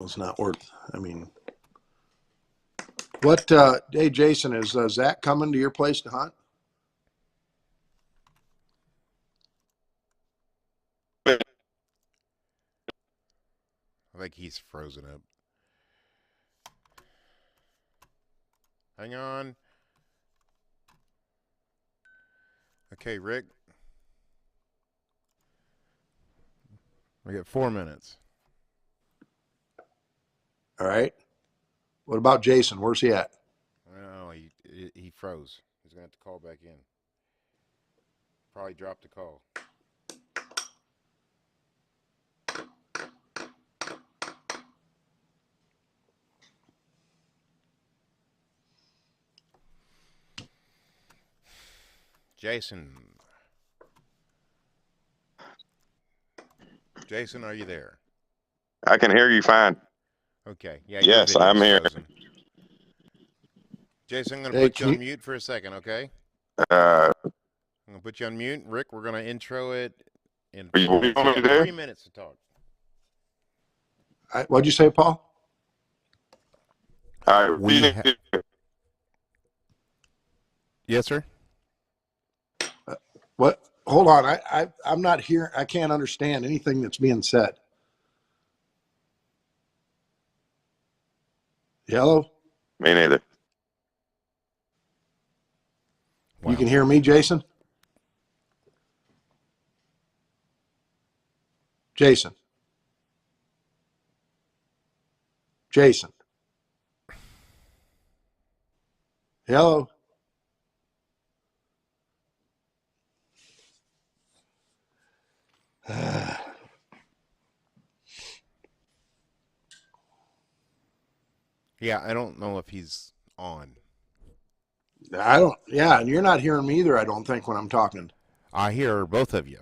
It's not worth. I mean, what? Hey, Jason, is Zach coming to your place to hunt? I think he's frozen up. Hang on. Okay, Rick. We got 4 minutes. All right. What about Jason? Where's he at? No, he froze. He's gonna have to call back in. Probably dropped the call. Jason. Jason, are you there? I can hear you fine. Okay. Yeah, your Yes, video's I'm here. frozen. Jason, I'm going to Hey, put you on mute for a second, okay? Uh, I'm going to put you on mute. Rick, we're going to intro it in what 4 you minutes. want You me to got do? 3 minutes to talk. What'd you say, Paul? All right. Yes, sir? What? Hold on. I'm not here. I can't understand anything that's being said. Hello? Me neither. You can hear me, Jason? Jason. Jason. Hello? Yeah, I don't know if he's on. I don't, yeah, and you're not hearing me either, I don't think, when I'm talking. I hear both of you.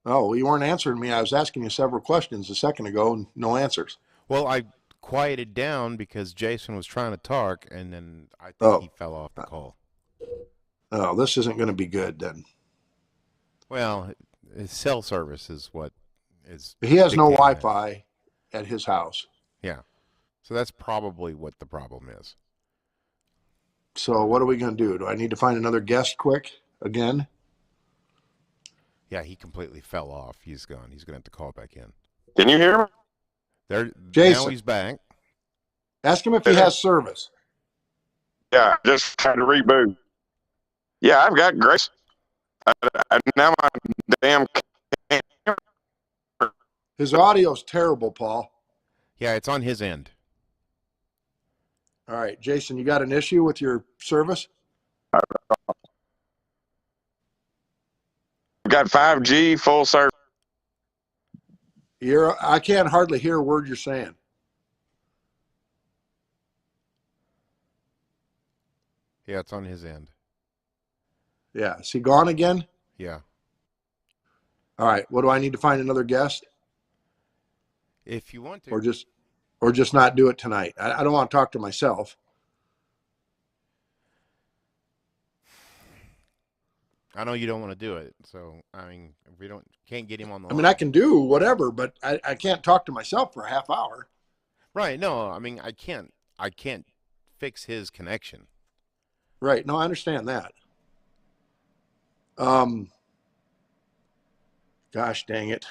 Oh, well, you weren't answering me. I was asking you several questions a second ago and no answers. Well, I quieted down because Jason was trying to talk, and then I think he fell off the call. Oh, this isn't going to be good then. Well, his cell service is what is. He has no dictating that. Wi-Fi at his house. Yeah. So that's probably what the problem is. So what are we going to do? Do I need to find another guest quick again? Yeah, he completely fell off. He's gone. He's going to have to call back in. Can you hear me? There. Jason. Now he's back. Ask him if he has service. Yeah, just tried to reboot. Yeah, I've got grace. Now my damn. His audio's terrible, Paul. Yeah, it's on his end. All right, Jason, you got an issue with your service? I've got 5G full service. I can't hardly hear a word you're saying. Yeah, it's on his end. Yeah. Is he gone again? Yeah. All right. What do I need to find another guest? If you want to. Or just not do it tonight. I don't want to talk to myself. I know you don't want to do it, so I mean, if we can't get him on the line. I mean, I can do whatever, but I can't talk to myself for a half hour. Right? No, I mean, I can't fix his connection. Right? No, I understand that. Gosh dang it!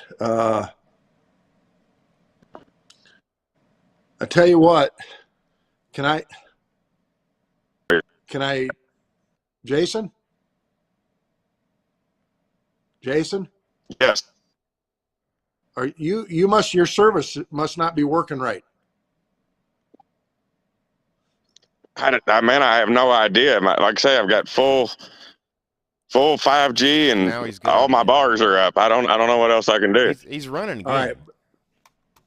I tell you what. Can I, Jason? Jason? Yes. Your service must not be working right. I have no idea. Like I say, I've got full 5G and all my bars are up. I don't know what else I can do. He's running again.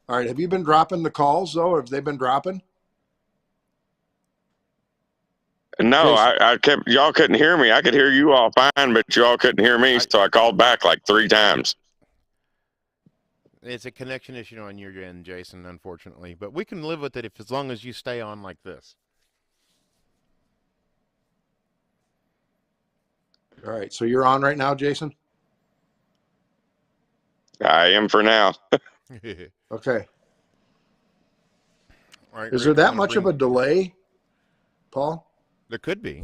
All right. Have you been dropping the calls though? Have they been dropping? No, y'all couldn't hear me. I could hear you all fine, but y'all couldn't hear me, so I called back like 3 times. It's a connection issue on your end, Jason, unfortunately. But we can live with it as long as you stay on like this. All right. So you're on right now, Jason? I am for now. Okay. All right, Is there Rick, I'm that gonna much of a delay, Paul? There could be.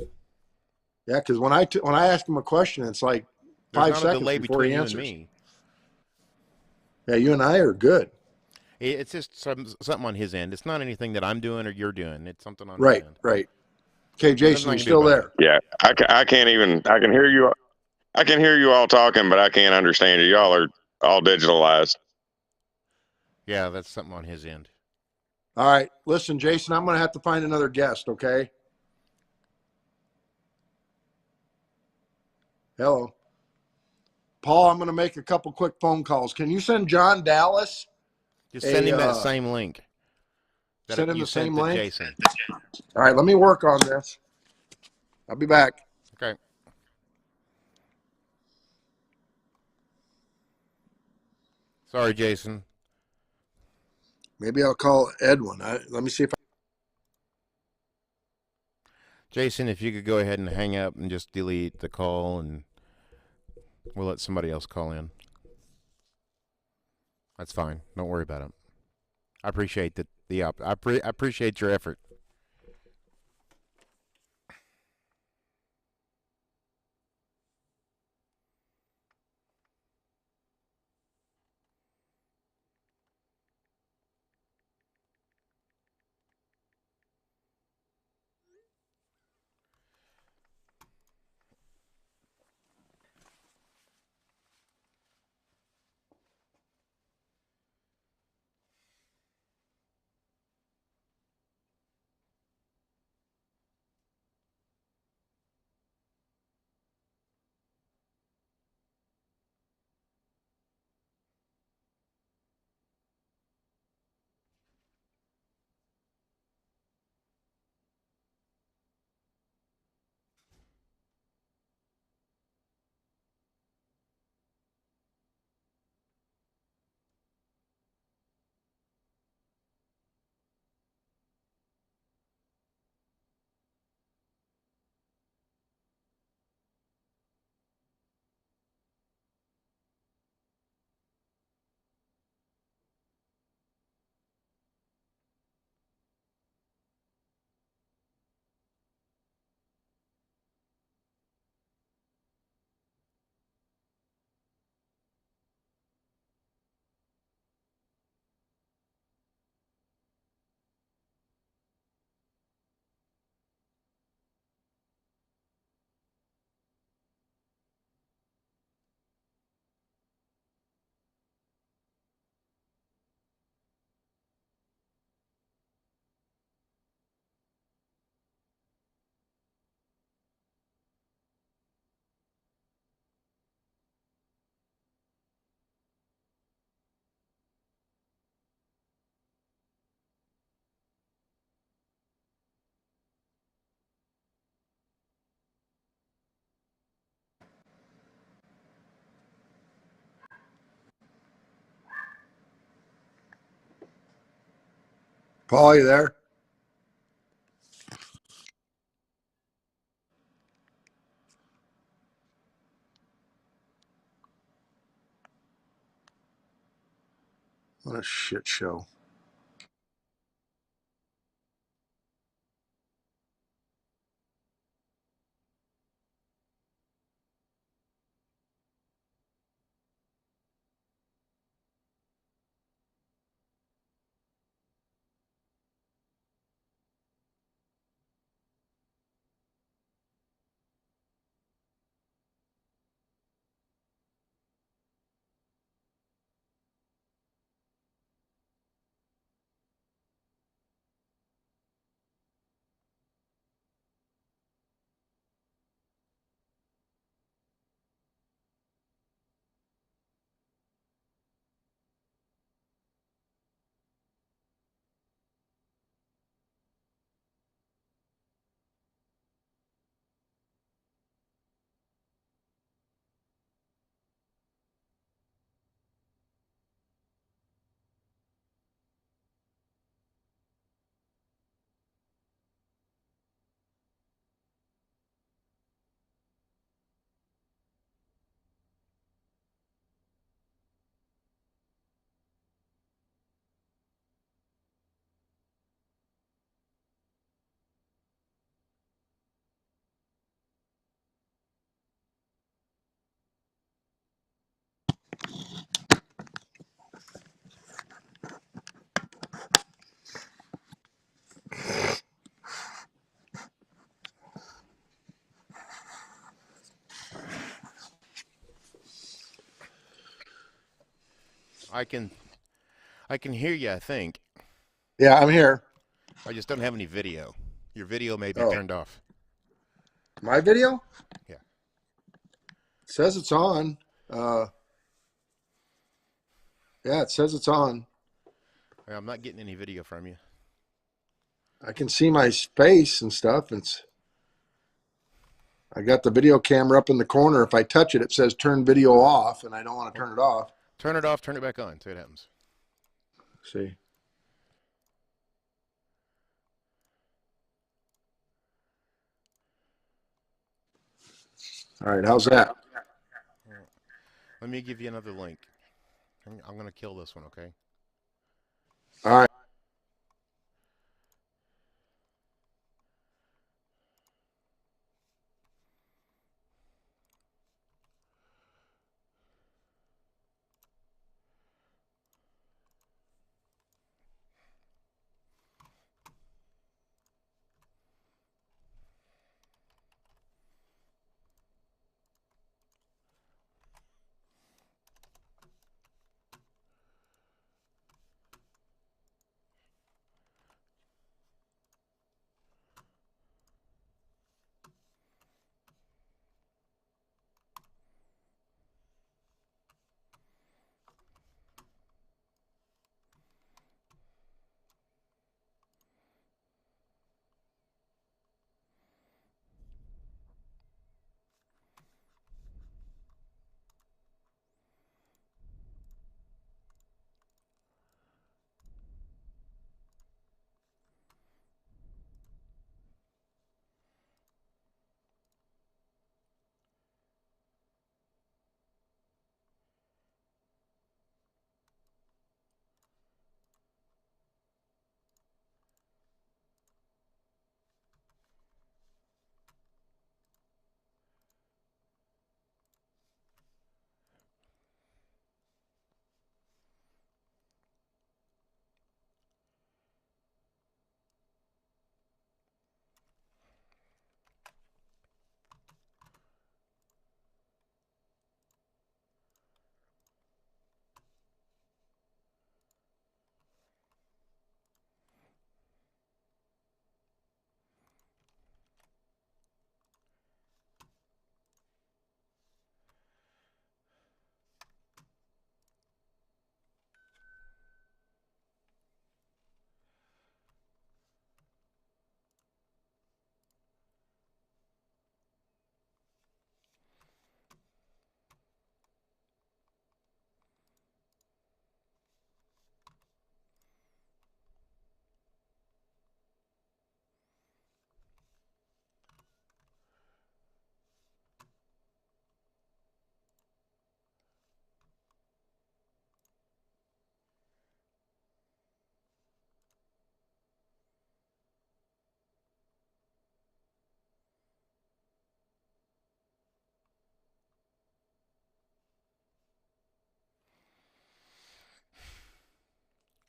Yeah, because when I ask him a question, it's like There's 5 not a seconds delay before he between you and answers. me. Yeah, you and I are good. It's just something on his end. It's not anything that I'm doing or you're doing. It's something on his Right, end. right. Okay, Nothing Jason, I you can do still about it. there? Yeah, I can't even. I can hear you. I can hear you all talking, but I can't understand you. Y'all are all digitalized. Yeah, that's something on his end. All right. Listen, Jason, I'm going to have to find another guest, okay? Hello. Paul, I'm going to make a couple quick phone calls. Can you send John Dallas Just send him that a same link send him you the same sent to link? Jason. All right, let me work on this. I'll be back. Okay. Sorry, Jason. Maybe I'll call Edwin. Let me see if Jason, if you could go ahead and hang up and just delete the call, and we'll let somebody else call in. That's fine. Don't worry about it. I appreciate I appreciate your effort. Paul, are you there? What a shit show. I can hear you, I think. Yeah, I'm here. I just don't have any video. Your video may be Oh. turned off. My video? Yeah. It says it's on. Yeah, it says it's on. I'm not getting any video from you. I can see my face and stuff. I got the video camera up in the corner. If I touch it, it says turn video off, and I don't want to turn it off. Turn it off, turn it back on. See what happens. See. All right, how's that? Let me give you another link. I'm going to kill this one, okay? All right.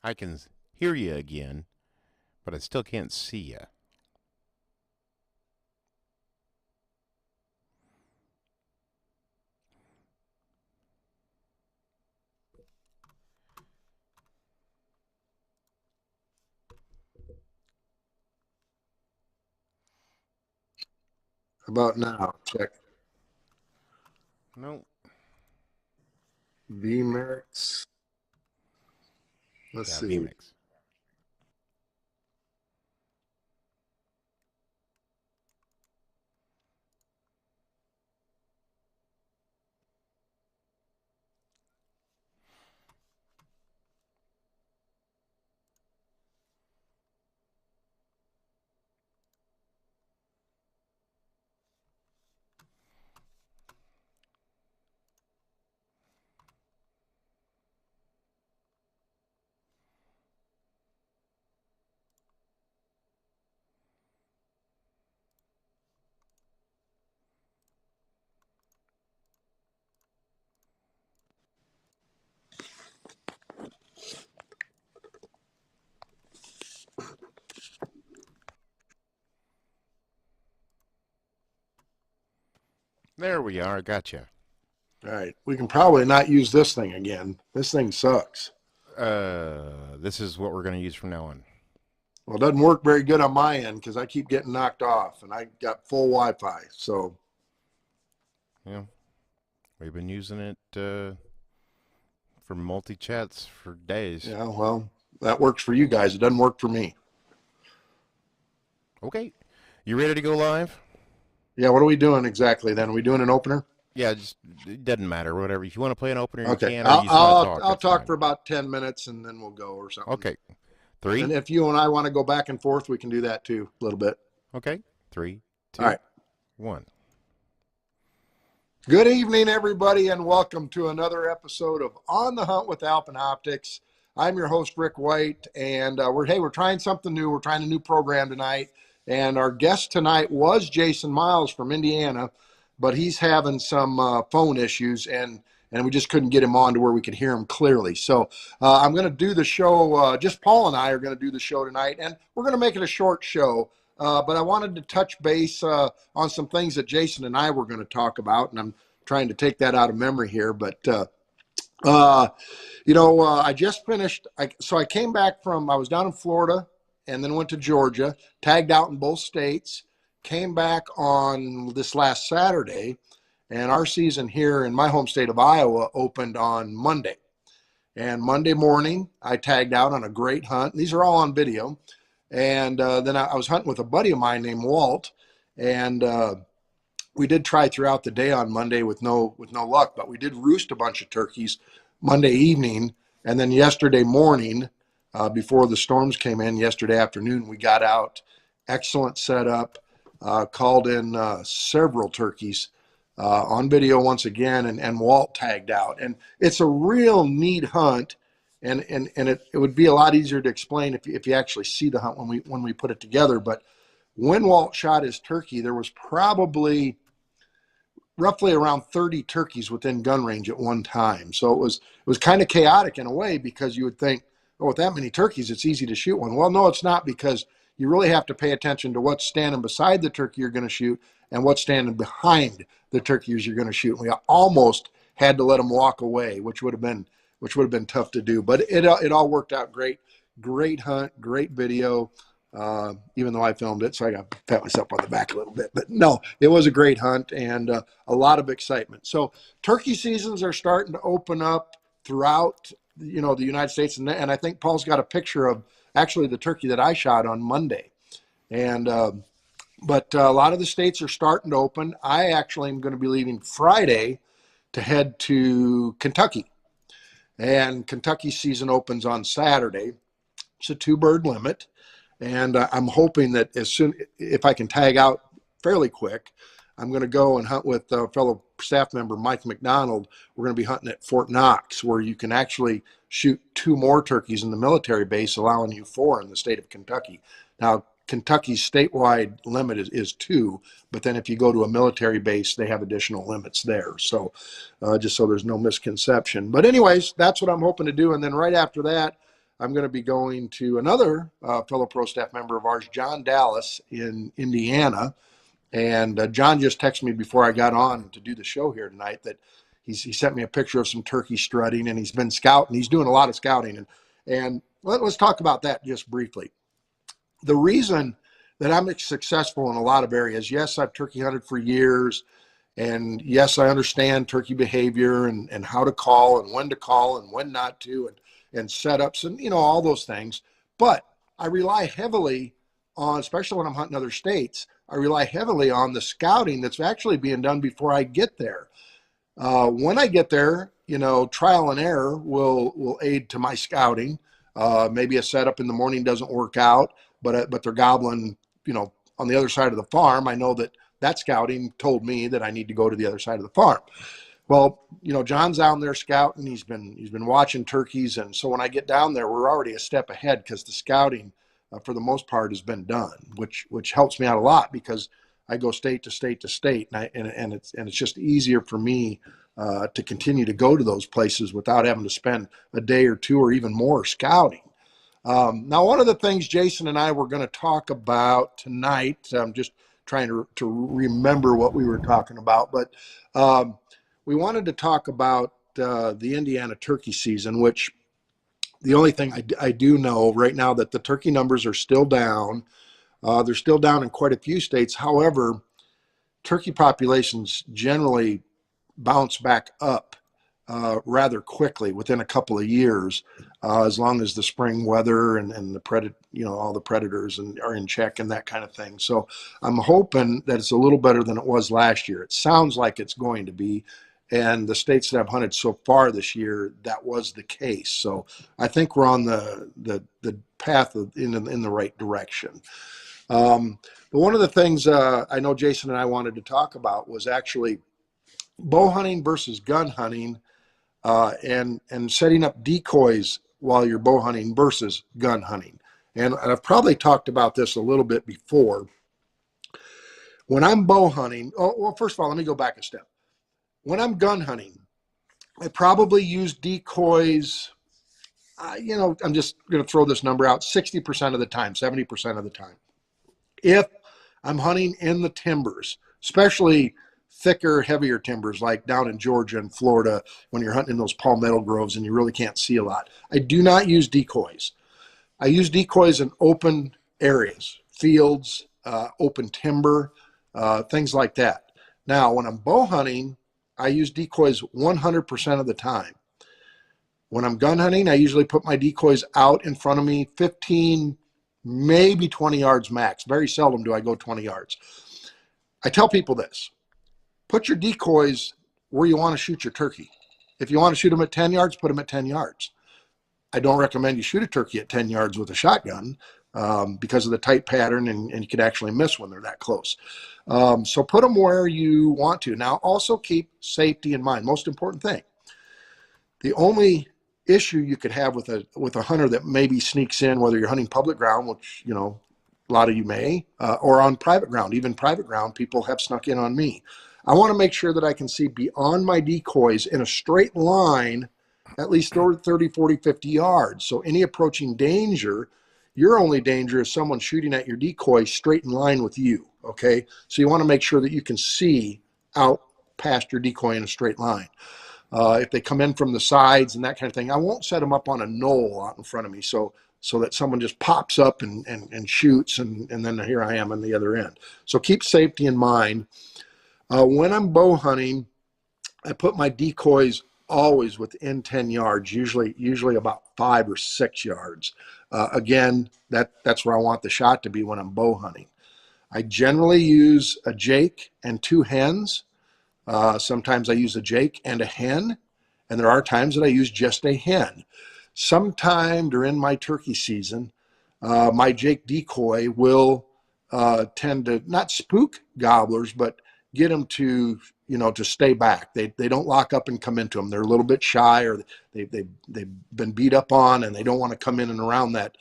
I can hear you again, but I still can't see you. How about now? Check. No. VMix. Let's Yeah, see. vMix. There we are. Gotcha. All right. We can probably not use this thing again. This thing sucks. This is what we're going to use from now on. Well, it doesn't work very good on my end because I keep getting knocked off, and I got full Wi-Fi. So, yeah, we've been using it for multi-chats for days. yeah, well, that works for you guys. It doesn't work for me. Okay, you ready to go live? Yeah, what are we doing exactly then? Are we doing an opener? Yeah, just it doesn't matter. Whatever. If you want to play an opener, Okay. you can. Or you just want to talk. I'll talk fine. for about 10 minutes, and then we'll go or something. Okay. 3. And if you and I want to go back and forth, we can do that too a little bit. Okay. 3, 2, All right. 1. Good evening, everybody, and welcome to another episode of On the Hunt with Alpine Optics. I'm your host, Rick White, and we're trying something new. We're trying a new program tonight, and our guest tonight was Jason Miles from Indiana, but he's having some phone issues, and we just couldn't get him on to where we could hear him clearly. So I'm going to do the show. Just Paul and I are going to do the show tonight, and we're going to make it a short show. But I wanted to touch base on some things that Jason and I were going to talk about, and I'm trying to take that out of memory here. But, I just finished. So I came back I was down in Florida and then went to Georgia, tagged out in both states, came back on this last Saturday, and our season here in my home state of Iowa opened on Monday. And Monday morning, I tagged out on a great hunt. These are all on video. And then I was hunting with a buddy of mine named Walt, and we did try throughout the day on Monday with no luck, but we did roost a bunch of turkeys Monday evening, and then yesterday morning, before the storms came in, yesterday afternoon, we got out. Excellent setup, called in several turkeys on video once again, and Walt tagged out. And it's a real neat hunt. And it would be a lot easier to explain if you actually see the hunt when we put it together. But when Walt shot his turkey, there was probably roughly around 30 turkeys within gun range at one time. So it was kind of chaotic in a way, because you would think, oh, with that many turkeys, it's easy to shoot one. Well, no, it's not, because you really have to pay attention to what's standing beside the turkey you're going to shoot and what's standing behind the turkeys you're going to shoot. And we almost had to let them walk away, which would have been tough to do, but it all worked out great. Great hunt, great video, even though I filmed it, so I got to pat myself on the back a little bit. But no, it was a great hunt and a lot of excitement. So turkey seasons are starting to open up throughout, the United States, and I think Paul's got a picture of actually the turkey that I shot on Monday. And but a lot of the states are starting to open. I actually am going to be leaving Friday to head to Kentucky. And Kentucky season opens on Saturday. It's a 2-bird limit. And I'm hoping that if I can tag out fairly quick, I'm going to go and hunt with fellow staff member Mike McDonald. We're going to be hunting at Fort Knox, where you can actually shoot 2 more turkeys in the military base, allowing you 4 in the state of Kentucky. Now, Kentucky's statewide limit is 2, but then if you go to a military base, they have additional limits there. So just so there's no misconception. But anyways, that's what I'm hoping to do. And then right after that, I'm going to be going to another fellow pro staff member of ours, John Dallas in Indiana. And John just texted me before I got on to do the show here tonight that he sent me a picture of some turkey strutting, and he's been scouting. He's doing a lot of scouting. And let's talk about that just briefly. The reason that I'm successful in a lot of areas, yes, I've turkey hunted for years, and yes, I understand turkey behavior and how to call and when not to, and setups and, all those things. But I rely heavily on, especially when I'm hunting other states, I rely heavily on the scouting that's actually being done before I get there. When I get there, trial and error will aid to my scouting. Maybe a setup in the morning doesn't work out, but they're gobbling, on the other side of the farm. I know that scouting told me that I need to go to the other side of the farm. Well, John's down there scouting. He's been watching turkeys, and so when I get down there, we're already a step ahead because the scouting, for the most part, has been done, which helps me out a lot because I go state to state to state, and it's just easier for me to continue to go to those places without having to spend a day or 2 or even more scouting. Now, one of the things Jason and I were going to talk about tonight, I'm just trying to remember what we were talking about, but we wanted to talk about the Indiana turkey season, which the only thing I do know right now that the turkey numbers are still down. They're still down in quite a few states. However, turkey populations generally bounce back up rather quickly within a couple of years, as long as the spring weather and the all the predators are in check and that kind of thing. So I'm hoping that it's a little better than it was last year. It sounds like it's going to be, and the states that I've hunted so far this year, that was the case. So I think we're on the path in the right direction. But one of the things I know Jason and I wanted to talk about was actually bow hunting versus gun hunting, and setting up decoys while you're bow hunting versus gun hunting. And I've probably talked about this a little bit before. When I'm bow hunting, well, first of all, let me go back a step. When I'm gun hunting, I probably use decoys, I'm just going to throw this number out, 60% of the time, 70% of the time. If I'm hunting in the timbers, especially thicker, heavier timbers like down in Georgia and Florida, when you're hunting in those palmetto groves and you really can't see a lot, I do not use decoys. I use decoys in open areas, fields, open timber, things like that. Now, when I'm bow hunting, I use decoys 100% of the time. When I'm gun hunting, I usually put my decoys out in front of me, 15, maybe 20 yards max. Very seldom do I go 20 yards. I tell people this: put your decoys where you want to shoot your turkey. If you want to shoot them at 10 yards, put them at 10 yards. I don't recommend you shoot a turkey at 10 yards with a shotgun because of the tight pattern, and you can actually miss when they're that close. So put them where you want to. Now, also keep safety in mind. Most important thing. The only issue you could have with a hunter that maybe sneaks in, whether you're hunting public ground, which, a lot of you may, or on private ground, even private ground, people have snuck in on me. I want to make sure that I can see beyond my decoys in a straight line, at least 30, 40, 50 yards. So any approaching danger, your only danger is someone shooting at your decoy straight in line with you, okay? So you want to make sure that you can see out past your decoy in a straight line. If they come in from the sides and that kind of thing, I won't set them up on a knoll out in front of me so that someone just pops up and shoots, and then here I am on the other end. So keep safety in mind. When I'm bow hunting, I put my decoys always within 10 yards, usually about 5 or 6 yards. Again, that's where I want the shot to be when I'm bow hunting. I generally use a jake and 2 hens. Sometimes I use a jake and a hen, and there are times that I use just a hen. Sometime during my turkey season, my jake decoy will tend to not spook gobblers, but get them to stay back. They don't lock up and come into them. They're a little bit shy, or they've been beat up on, and they don't want to come in and around that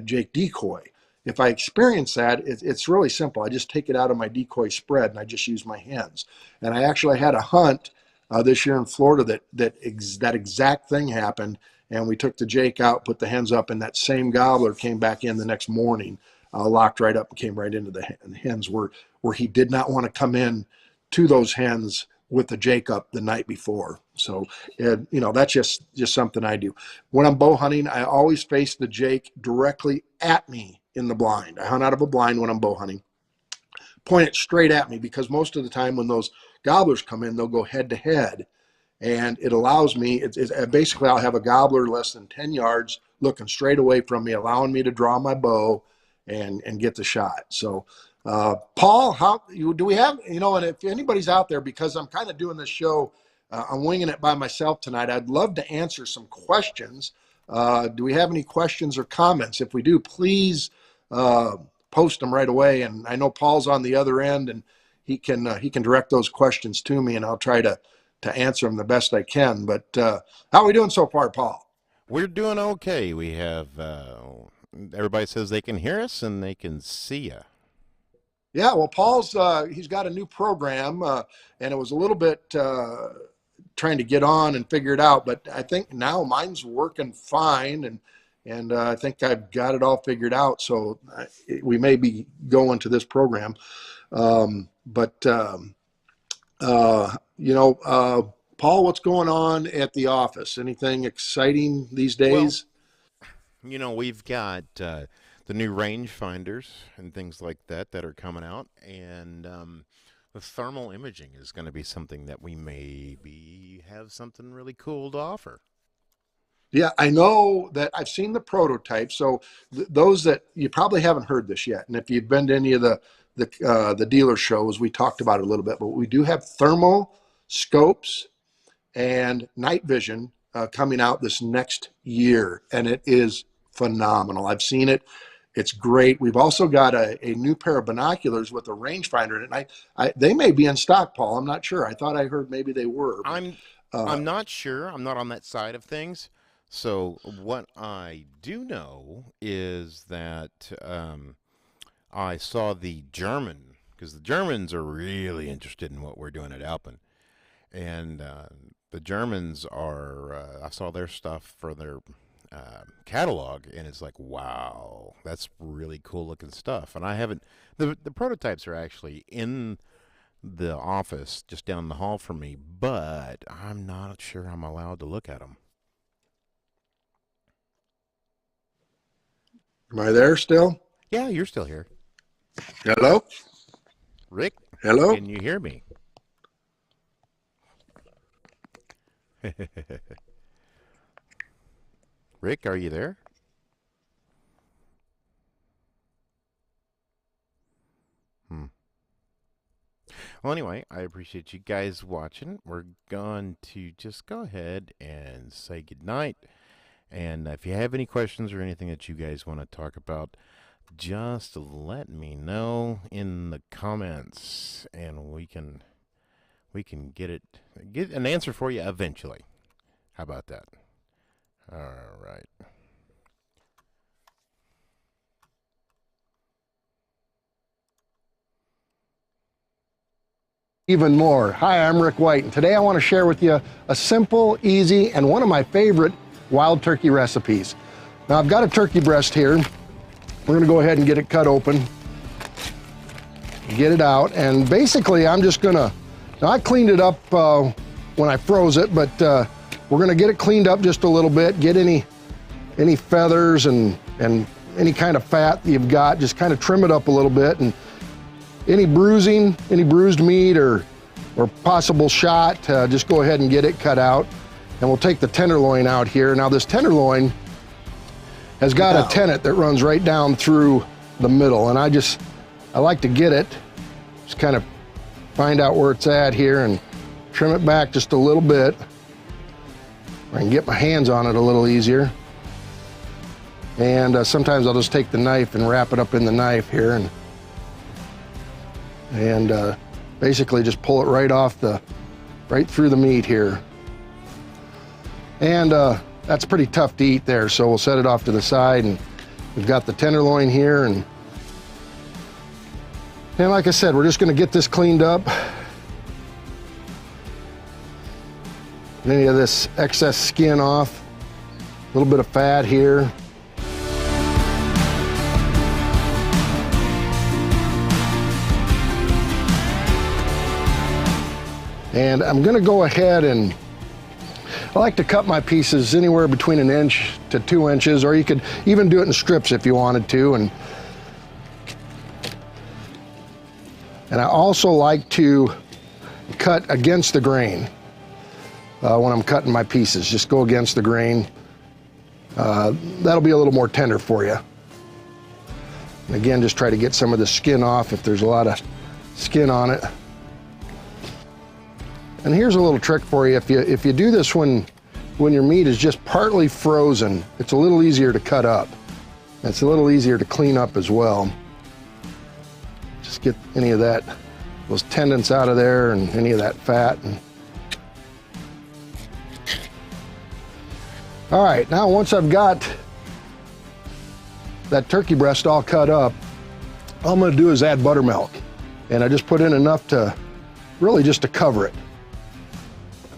jake decoy. If I experience that, it's really simple. I just take it out of my decoy spread and I just use my hens. And I actually had a hunt this year in Florida that exact thing happened. And we took the jake out, put the hens up, and that same gobbler came back in the next morning, locked right up and came right into the hens where he did not want to come in to those hens with the jake up the night before. So, that's just something I do. When I'm bow hunting, I always face the jake directly at me in the blind. I hunt out of a blind when I'm bow hunting. Point it straight at me, because most of the time when those gobblers come in, they'll go head to head. And it allows me, basically I'll have a gobbler less than 10 yards looking straight away from me, allowing me to draw my bow and get the shot. So, Paul, do we have, and if anybody's out there, because I'm kind of doing this show, I'm winging it by myself tonight, I'd love to answer some questions. Do we have any questions or comments? If we do, please post them right away. And I know Paul's on the other end, and he can direct those questions to me, and I'll try to answer them the best I can. But how are we doing so far, Paul? We're doing okay. We have everybody says they can hear us and they can see you. Yeah, well, Paul's he's got a new program, and it was a little bit trying to get on and figure it out, but I think now mine's working fine, and I think I've got it all figured out. So we may be going to this program, Paul, what's going on at the office? Anything exciting these days? Well, we've got the new range finders and things like that that are coming out, and the thermal imaging is going to be something that we maybe have something really cool to offer. Yeah, I know that I've seen the prototype. So those that you probably haven't heard this yet, and if you've been to any of the dealer shows, we talked about it a little bit. But we do have thermal scopes and night vision coming out this next year, and it is phenomenal. I've seen it. It's great. We've also got a new pair of binoculars with a rangefinder in it. And they may be in stock, Paul. I'm not sure. I thought I heard maybe they were. But, I'm not sure. I'm not on that side of things. So what I do know is that I saw the German, because the Germans are really interested in what we're doing at Alpen. And the Germans are, I saw their stuff for their catalog, and it's like, wow, that's really cool looking stuff. And I haven't, the prototypes are actually in the office just down the hall from me, but I'm not sure I'm allowed to look at them. Am I there still? Yeah, you're still here. Hello? Rick? Hello? Can you hear me? Rick, are you there? Well, anyway, I appreciate you guys watching. We're going to just go ahead and say goodnight. And if you have any questions or anything that you guys want to talk about, just let me know in the comments, and we can get an answer for you eventually. How about that? All right. Even more. Hi, I'm Rick White, and today I want to share with you a simple, easy, and one of my favorite wild turkey recipes. Now I've got a turkey breast here. We're going to go ahead and get it cut open, get it out, and basically I'm just going to, now I cleaned it up when I froze it, but we're going to get it cleaned up just a little bit, get any feathers and any kind of fat that you've got, just kind of trim it up a little bit, and any bruising, any bruised meat or possible shot, just go ahead and get it cut out. And we'll take the tenderloin out here. Now this tenderloin has got a tenet that runs right down through the middle, and I like to get it, just kind of find out where it's at here and trim it back just a little bit. I can get my hands on it a little easier. And sometimes I'll just take the knife and wrap it up in the knife here and basically just pull it right through the meat here. And that's pretty tough to eat there, so we'll set it off to the side, and we've got the tenderloin here, and like I said, we're just gonna get this cleaned up. Any of this excess skin off, a little bit of fat here. And I'm gonna go ahead and I like to cut my pieces anywhere between 1 inch to 2 inches, or you could even do it in strips if you wanted to. And I also like to cut against the grain when I'm cutting my pieces. Just go against the grain. That'll be a little more tender for you. And again, just try to get some of the skin off if there's a lot of skin on it. And here's a little trick for you. If you do this when your meat is just partly frozen, it's a little easier to cut up. It's a little easier to clean up as well. Just get any of those tendons out of there and any of that fat. All right, now once I've got that turkey breast all cut up, all I'm gonna do is add buttermilk. And I just put in enough to really just to cover it.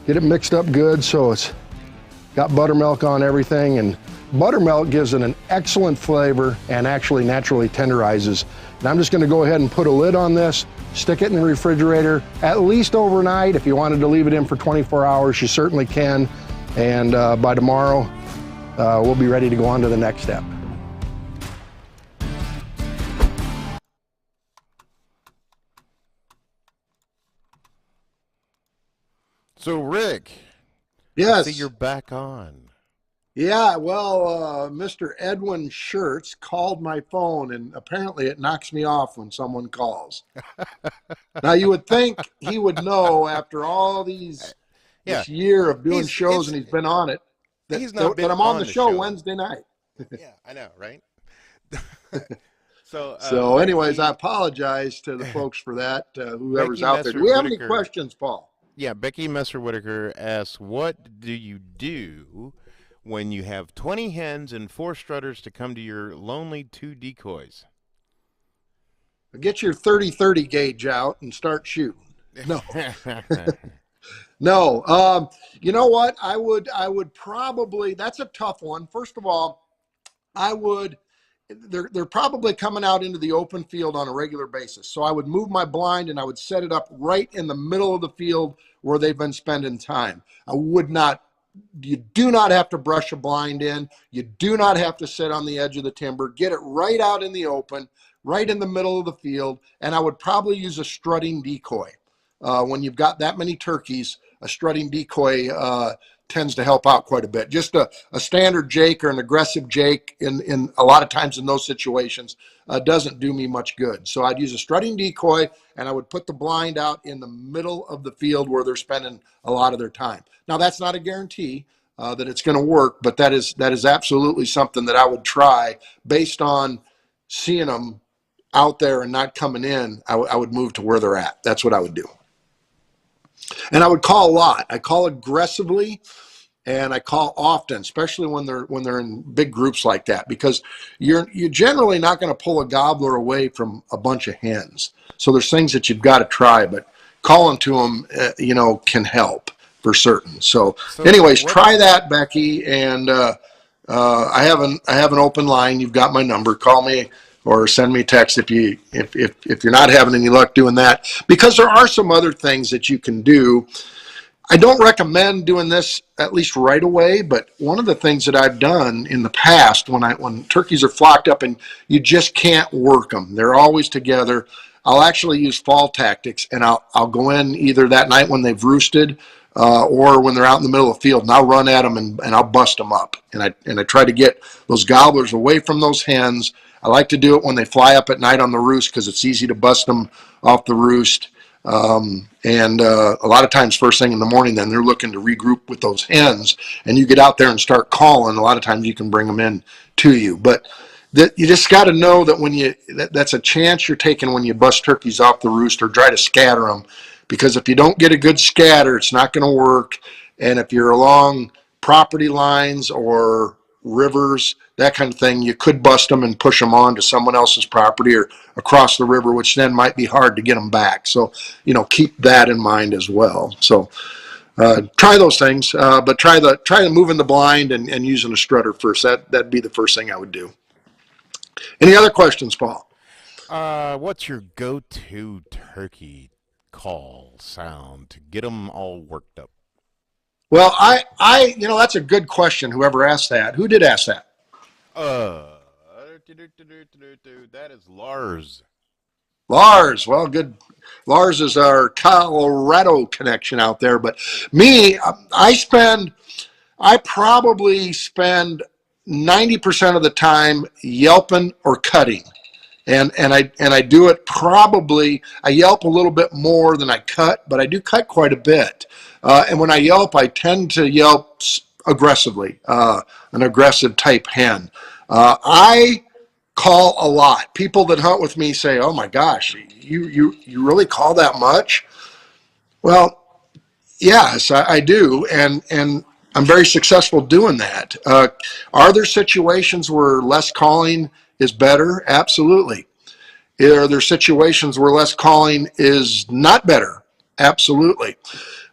Get it mixed up good so it's got buttermilk on everything, and Buttermilk gives it an excellent flavor and actually naturally tenderizes. And I'm just going to go ahead and put a lid on this, stick it in the refrigerator at least overnight. If you wanted to leave it in for 24 hours, you certainly can. And by tomorrow, we'll be ready to go on to the next step. So, Rick, yes, I see you're back on. Yeah, well, Mr. Edwin Schertz called my phone, and apparently it knocks me off when someone calls. Now, you would think he would know after all this year of doing shows, and he's been on it, that I'm on the show Wednesday night. Yeah, I know, right? So anyways, I apologize to the folks for that, whoever's Becky out there. Do we have any questions, Paul? Yeah, Becky Messer-Whitaker asks, what do you do when you have 20 hens and 4 strutters to come to your lonely 2 decoys? Get your 30-30 gauge out and start shooting. No. No. You know what? I would probably, that's a tough one. First of all, they're probably coming out into the open field on a regular basis. So I would move my blind and I would set it up right in the middle of the field where they've been spending time. You do not have to brush a blind in. You do not have to sit on the edge of the timber. Get it right out in the open, right in the middle of the field. And I would probably use a strutting decoy. When you've got that many turkeys, a strutting decoy tends to help out quite a bit. Just a standard jake or an aggressive jake in a lot of times in those situations doesn't do me much good. So I'd use a strutting decoy and I would put the blind out in the middle of the field where they're spending a lot of their time. Now that's not a guarantee that it's going to work, but that is absolutely something that I would try based on seeing them out there and not coming in. I would move to where they're at. That's what I would do. And I would call a lot. I call aggressively and I call often, especially when they're in big groups like that, because you're generally not going to pull a gobbler away from a bunch of hens. So there's things that you've got to try, but calling to them, can help for certain. So anyways, try that, Becky. And I have an open line. You've got my number. Call me or send me a text if you're not having any luck doing that, because there are some other things that you can do. I don't recommend doing this at least right away, but one of the things that I've done in the past when turkeys are flocked up and you just can't work them, they're always together, I'll actually use fall tactics, and I'll go in either that night when they've roosted or when they're out in the middle of the field, and I'll run at them and I'll bust them up. And I try to get those gobblers away from those hens. I like to do it when they fly up at night on the roost because it's easy to bust them off the roost. And a lot of times first thing in the morning, then they're looking to regroup with those hens, and you get out there and start calling. A lot of times you can bring them in to you, but you just got to know that that's a chance you're taking when you bust turkeys off the roost or try to scatter them, because if you don't get a good scatter, it's not going to work. And if you're along property lines or rivers, that kind of thing, you could bust them and push them on to someone else's property or across the river, which then might be hard to get them back. So, keep that in mind as well. So try those things, but try the moving the blind and using a strutter first. That'd be the first thing I would do. Any other questions, Paul? What's your go-to turkey call sound to get them all worked up? Well, that's a good question. Whoever asked that, who did ask that? That is Lars. Lars, well, good. Lars is our Colorado connection out there. But me, I probably spend 90% of the time yelping or cutting. And I do it probably, I yelp a little bit more than I cut, but I do cut quite a bit. And when I yelp, I tend to yelp aggressively, an aggressive type hen. I call a lot. People that hunt with me say, "Oh my gosh, you really call that much?" Well, yes, I do, and I'm very successful doing that. Are there situations where less calling is better? Absolutely. Are there situations where less calling is not better? Absolutely.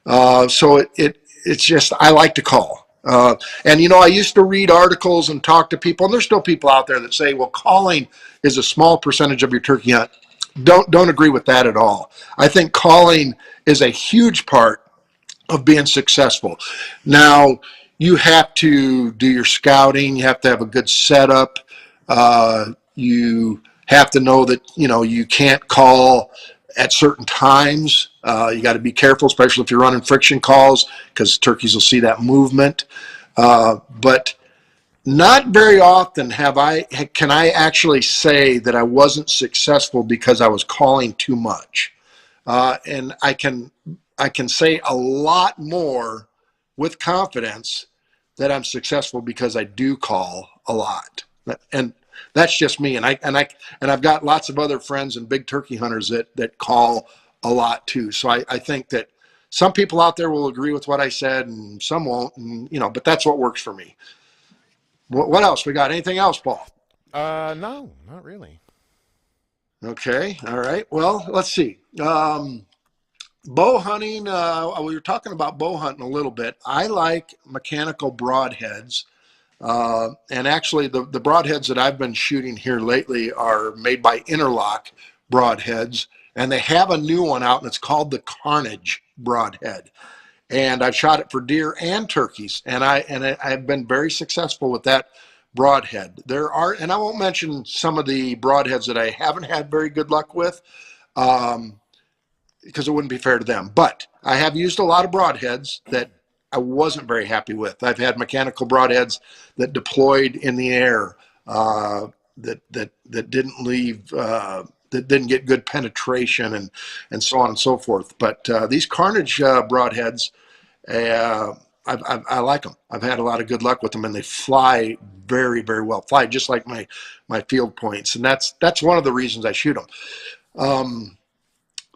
So it's just, I like to call. And I used to read articles and talk to people, and there's still people out there that say, well, calling is a small percentage of your turkey hunt. Don't agree with that at all. I think calling is a huge part of being successful. Now, you have to do your scouting. You have to have a good setup. You have to know that, you can't call at certain times. You got to be careful, especially if you're running friction calls, because turkeys will see that movement. But not very often can I actually say that I wasn't successful because I was calling too much. And I can say a lot more with confidence that I'm successful because I do call a lot. And that's just me. And I've got lots of other friends and big turkey hunters that call a lot too. So I think that some people out there will agree with what I said and some won't, and but that's what works for me. What else we got? Anything else, Paul? No, not really. Okay. All right. Well, let's see. Bow hunting, we were talking about bow hunting a little bit. I like mechanical broadheads. And actually, the broadheads that I've been shooting here lately are made by Interlock broadheads. And they have a new one out, and it's called the Carnage broadhead. And I've shot it for deer and turkeys. And I've been very successful with that broadhead. And I won't mention some of the broadheads that I haven't had very good luck with. Because it wouldn't be fair to them. But I have used a lot of broadheads that I wasn't very happy with. I've had mechanical broadheads that deployed in the air, that didn't leave, that didn't get good penetration, and so on and so forth. But these Carnage broadheads, I like them. I've had a lot of good luck with them, and they fly very, very well. Fly just like my field points, and that's one of the reasons I shoot them.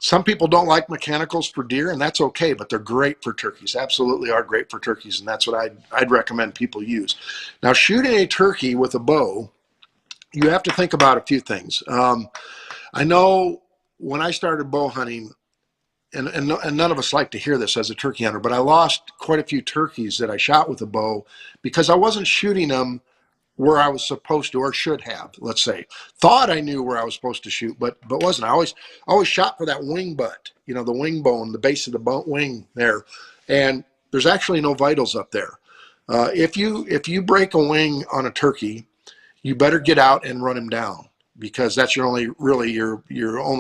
Some people don't like mechanicals for deer, and that's okay, but they're great for turkeys. Absolutely are great for turkeys, and that's what I'd recommend people use. Now, shooting a turkey with a bow, you have to think about a few things. I know when I started bow hunting, and none of us like to hear this as a turkey hunter, but I lost quite a few turkeys that I shot with a bow because I wasn't shooting them where I was supposed to, or should have, let's say. Thought I knew where I was supposed to shoot, but wasn't. I always shot for that wing butt, the wing bone, the base of the wing there. And there's actually no vitals up there. If you break a wing on a turkey, you better get out and run him down, because that's your only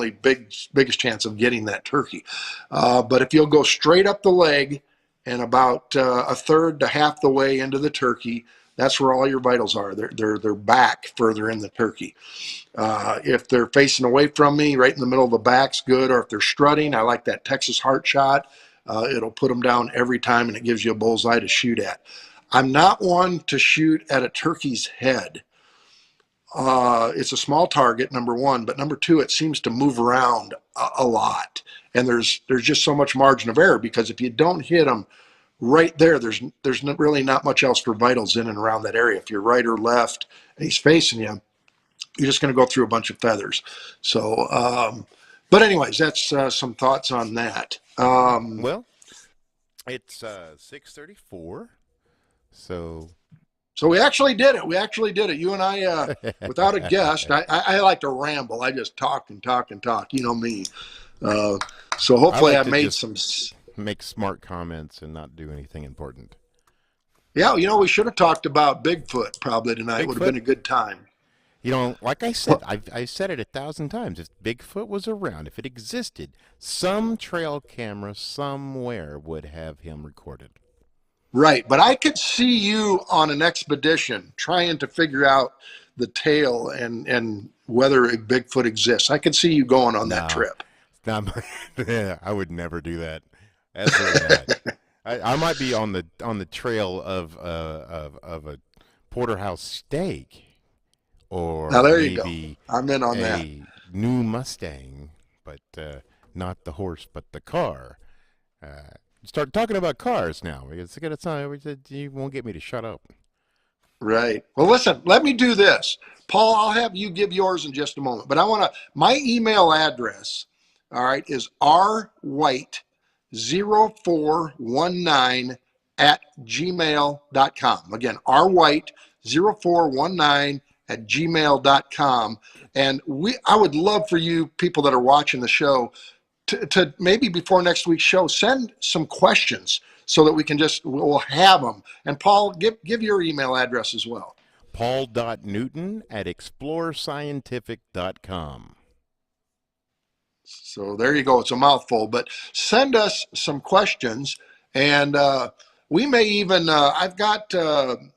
biggest chance of getting that turkey. But if you'll go straight up the leg and about a third to half the way into the turkey, that's where all your vitals are. They're back further in the turkey. If they're facing away from me, right in the middle of the back's good. Or if they're strutting, I like that Texas heart shot. It'll put them down every time, and it gives you a bullseye to shoot at. I'm not one to shoot at a turkey's head. It's a small target, number one, but number two, it seems to move around a lot. And there's just so much margin of error, because if you don't hit them right there, there's really not much else for vitals in and around that area. If you're right or left and he's facing you, you're just going to go through a bunch of feathers. So, but anyways, that's some thoughts on that. Well, it's 6:34, so we actually did it. You and I, without a guest. I like to ramble. I just talk and talk and talk. You know me. So hopefully I made some. Make smart comments and not do anything important. Yeah, we should have talked about Bigfoot probably tonight. Would have been a good time. Like I said, I've said it 1,000 times. If Bigfoot was around, if it existed, some trail camera somewhere would have him recorded. Right, but I could see you on an expedition trying to figure out the tail and whether a Bigfoot exists. I could see you going on that trip. I would never do that. Absolutely not. I might be on the trail of a porterhouse steak, or now there maybe you go. I'm in on that. New Mustang, but not the horse, but the car. Start talking about cars now. You won't get me to shut up. Right. Well, listen, let me do this. Paul, I'll have you give yours in just a moment. But my email address, all right, is rwhite0419 rwhite0419@gmail.com. Again, rwhite0419@gmail.com. And I would love for you people that are watching the show to maybe before next week's show, send some questions so that we'll have them. And Paul, give your email address as well. paul.newton@explorescientific.com. So there you go. It's a mouthful, but send us some questions, and we may even. I've got the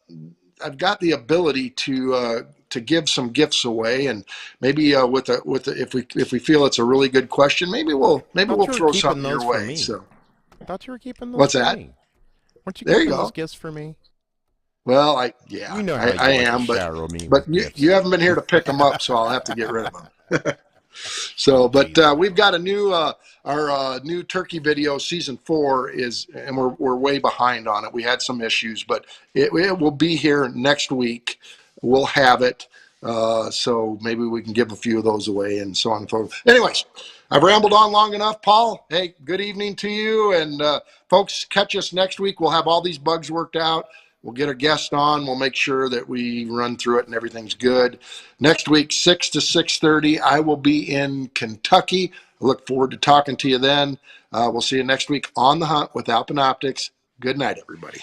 ability to give some gifts away, and maybe if we feel it's a really good question, maybe we'll throw something your way. So I thought you were keeping those what's for that? me. Weren't you There you keeping go. those gifts for me? Well, I You know how I you like am, to shower me but with gifts. you haven't been here to pick them up, so I'll have to get rid of them. So, but we've got a new our new turkey video season 4 is, and we're way behind on it. We had some issues, but it will be here next week. We'll have it, so maybe we can give a few of those away and so on and so forth. Anyways, I've rambled on long enough. Paul, hey, good evening to you, and folks, catch us next week. We'll have all these bugs worked out. We'll get a guest on. We'll make sure that we run through it and everything's good. Next week, 6 to 6:30, I will be in Kentucky. I look forward to talking to you then. We'll see you next week on The Hunt with Alpine Optics. Good night, everybody.